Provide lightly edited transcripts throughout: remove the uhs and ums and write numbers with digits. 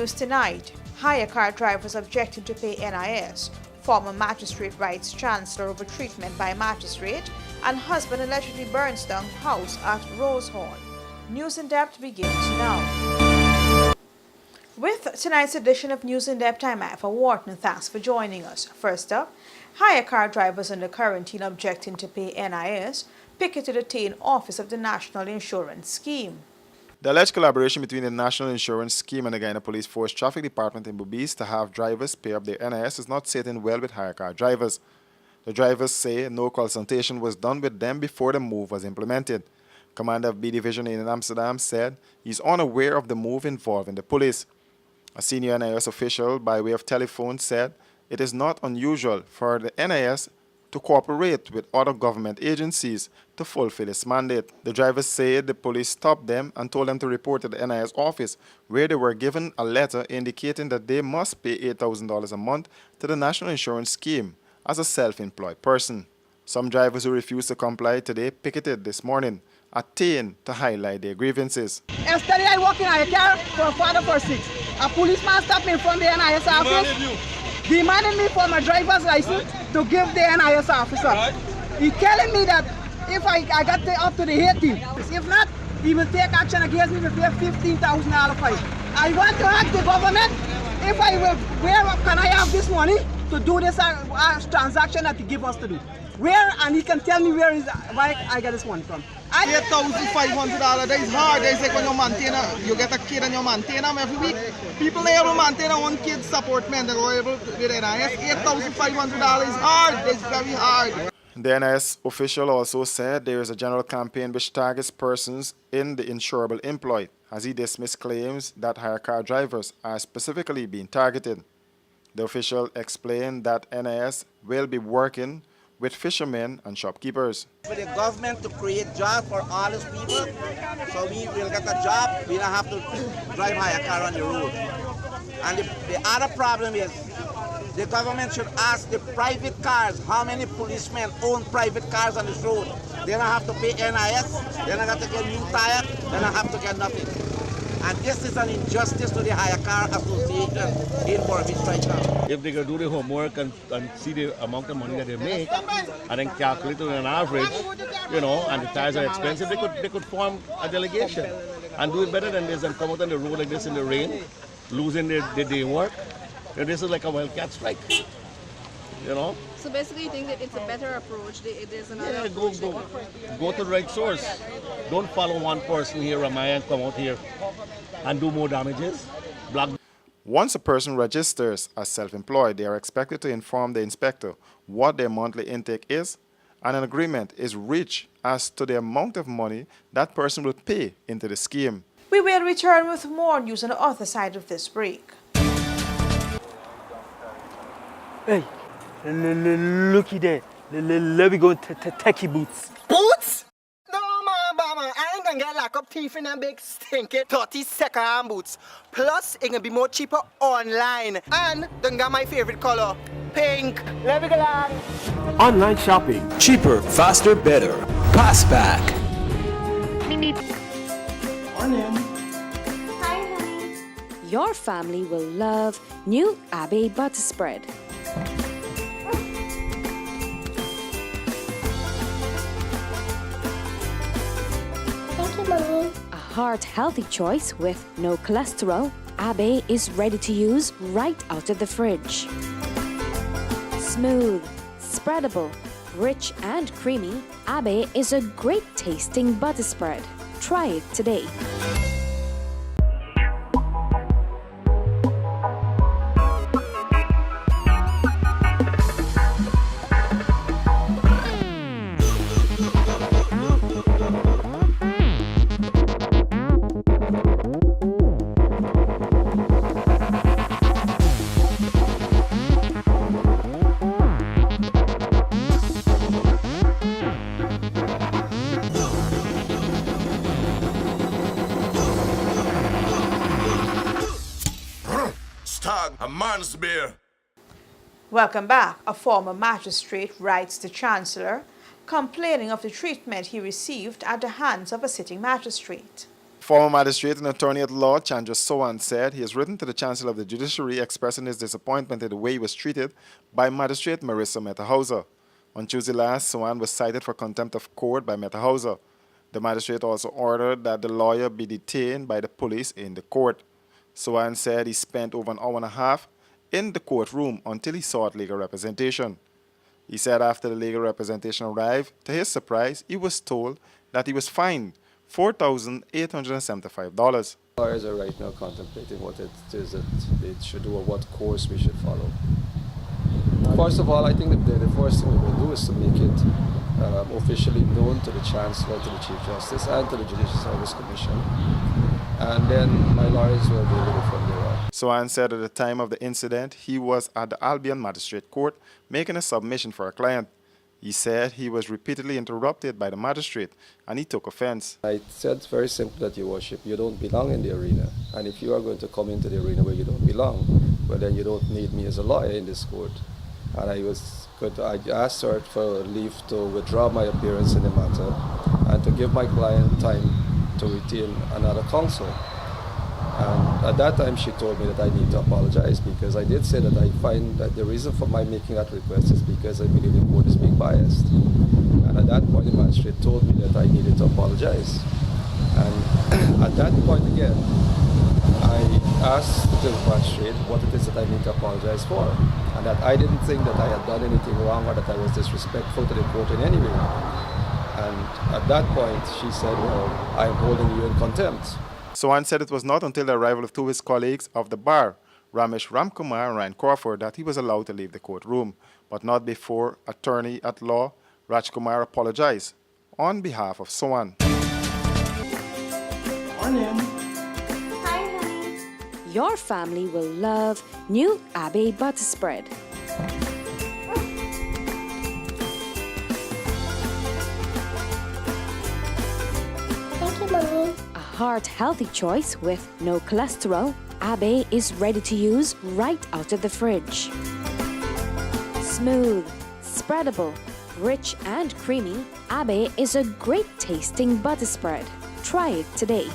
news tonight, hire car drivers objecting to pay NIS, former magistrate writes chancellor over treatment by magistrate, and husband allegedly burns down house at Rose Hall. News in Depth begins now. With tonight's edition of News in Depth, I'm Eva Wharton. Thanks for joining us. First up, hire car drivers under quarantine objecting to pay NIS picketed the Tain office of the National Insurance Scheme. The alleged collaboration between the National Insurance Scheme and the Guyana Police Force Traffic Department in Bubis to have drivers pay up their NIS is not sitting well with hire car drivers. The drivers say no consultation was done with them before the move was implemented. Commander of B Division in Amsterdam said he's unaware of the move involving the police. A senior NIS official by way of telephone said it is not unusual for the NIS to cooperate with other government agencies to fulfill its mandate. The drivers said the police stopped them and told them to report to the NIS office, where they were given a letter indicating that they must pay $8,000 a month to the National Insurance Scheme as a self-employed person. Some drivers who refused to comply today picketed this morning at Tain to highlight their grievances. Yesterday I walked in a car for a father for 6. A policeman stopped me from the NIS office, demanding me for my driver's license to give the NIS officer. He's telling me that if I got up to the 18, if not, he will take action against me to pay $15,000 fine. I want to ask the government if I will, where can I have this money to do this transaction that he give us to do? Where, and he can tell me where I get this money from. $8,500, that is hard. They say when you maintain, you get a kid and you maintain them every week. People able to maintain one kid support men that are able to do the NIS. $8,500 is hard. It's very hard. The NIS official also said there is a general campaign which targets persons in the insurable employ, as he dismissed claims that hire car drivers are specifically being targeted. The official explained that NIS will be working with fishermen and shopkeepers. For the government to create jobs for all these people, so we will get a job, we don't have to drive hire car on the road. And the other problem is, the government should ask the private cars, how many policemen own private cars on this road. They don't have to pay NIS, they don't have to get new tires, they don't have to get nothing. And this is an injustice to the Hire Car Association in Port Beach right now. If they could do the homework and see the amount of money that they make, and then calculate it on an average, and the tires are expensive, they could form a delegation and do it better than this and come out on the road like this in the rain, losing their day work. This is like a wildcat strike, So basically you think that it's a better approach, there's another approach? Go to the right source. Don't follow one person here, Ramaya, and come out here and do more damages. Once a person registers as self-employed, they are expected to inform the inspector what their monthly intake is, and an agreement is reached as to the amount of money that person will pay into the scheme. We will return with more news on the other side of this break. Hey, looky there. Let me go techie boots. Boots? No, mama, I ain't gonna get lock up teeth in them big stinky 30-second boots. Plus, it can be more cheaper online. And then got my favorite color, pink. Let me go along. Online shopping. Cheaper, faster, better. Passback. Hi, honey. Your family will love new Abbey butter spread. A heart-healthy choice with no cholesterol, Abbey is ready to use right out of the fridge. Smooth, spreadable, rich and creamy, Abbey is a great tasting butter spread. Try it today. A man's beer. Welcome back. A former magistrate writes the Chancellor, complaining of the treatment he received at the hands of a sitting magistrate. Former magistrate and attorney at law Chandra Sowan said he has written to the Chancellor of the Judiciary expressing his disappointment at the way he was treated by Magistrate Marissa Metahauser. On Tuesday last, Sowan was cited for contempt of court by Metahauser. The magistrate also ordered that the lawyer be detained by the police in the court. Sowan said he spent over an hour and a half in the courtroom until he sought legal representation. He said after the legal representation arrived, to his surprise, he was told that he was fined $4,875. Lawyers are right now contemplating what it is that they should do or what course we should follow. First of all, I think the first thing we will do is to make it officially known to the Chancellor, to the Chief Justice, and to the Judicial Service Commission. And then my lawyers will deal with it from there on. Sowan said at the time of the incident, he was at the Albion Magistrate Court making a submission for a client. He said he was repeatedly interrupted by the magistrate and he took offense. I said very simply that, Your Worship, you don't belong in the arena. And if you are going to come into the arena where you don't belong, well then you don't need me as a lawyer in this court. And I asked her for leave to withdraw my appearance in the matter and to give my client time to retain another counsel. And at that time she told me that I need to apologize because I did say that I find that the reason for my making that request is because I believe the court is being biased. And at that point the magistrate told me that I needed to apologize. And at that point again, I asked the magistrate what it is that I need to apologize for, and that I didn't think that I had done anything wrong or that I was disrespectful to the court in any way. And at that point, she said, well, I'm holding you in contempt. Sowan said it was not until the arrival of two of his colleagues of the bar, Ramesh Ramkumar and Ryan Crawford, that he was allowed to leave the courtroom, but not before attorney at law Rajkumar apologized on behalf of Sowan. Your family will love new Abe butter spread. Thank you, Mommy. A heart-healthy choice with no cholesterol, Abe is ready to use right out of the fridge. Smooth, spreadable, rich and creamy, Abe is a great tasting butter spread. Try it today.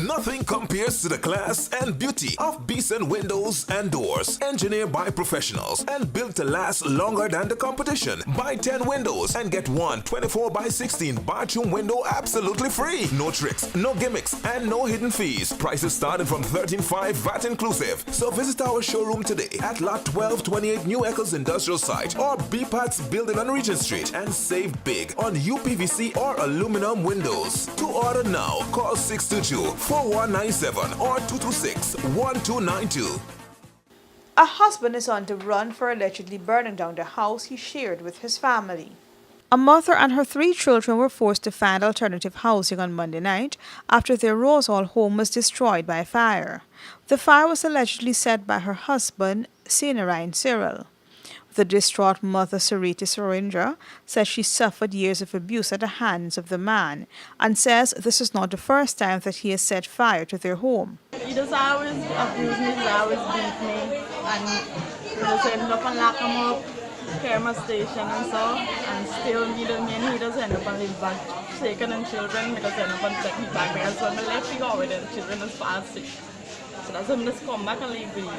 Nothing compares to the class and beauty of Beeson Windows and Doors, engineered by professionals and built to last longer than the competition. Buy 10 windows and get one 24x16 bathroom window absolutely free. No tricks, no gimmicks, and no hidden fees. Prices starting from $13.5 VAT inclusive. So visit our showroom today at Lot 1228 New Eccles Industrial Site or BPAT's building on Regent Street and save big on UPVC or aluminum windows. To order now, call 622-4197 or 226-1292. A husband is on the run for allegedly burning down the house he shared with his family. A mother and her 3 children were forced to find alternative housing on Monday night after their Rosehall home was destroyed by a fire. The fire was allegedly set by her husband, Sinarayan Cyril. The distraught mother, Sariti Surendra, says she suffered years of abuse at the hands of the man and says this is not the first time that he has set fire to their home. He just always abuse me, he always beat me, and he just end up and lock him up, carry my station and so, and still needed me, and he just end up and live back, shaking and children, because he end up and take me back there. So I left to go with the children as far as 6. So that's when I just come back and leave with you.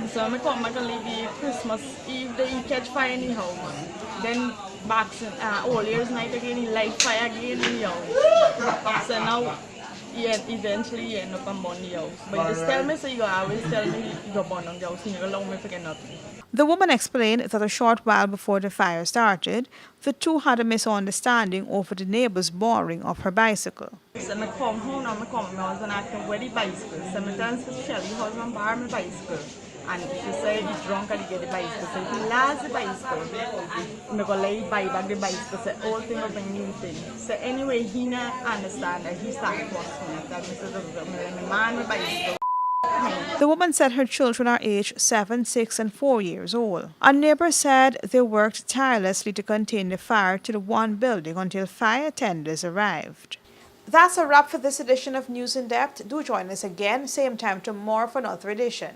So I come back and leave you Christmas Eve, they catch fire anyhow, man. Then back all year's night again, he light fire again in the house. So now, eventually you end up on burn the house. But you just tell me, so you always tell me you go burn on the house, and you don't allow me to forget nothing. The woman explained that a short while before the fire started, the two had a misunderstanding over the neighbor's borrowing of her bicycle. So I come home now, I was asking where the bicycle. So I tell Shelly, your husband borrowed my bicycle. And she said he's drunk and he get the bicycle. So if he lost the bicycle, I'm going to let him buy back the bicycle. So all thing of a new thing. So anyway, he not understand that he started forcing me. That Mr. Man with bicycle. The woman said her children are aged 7, 6, and 4 years old. A neighbor said they worked tirelessly to contain the fire to the one building until fire tenders arrived. That's a wrap for this edition of News in Depth. Do join us again, same time tomorrow for another edition.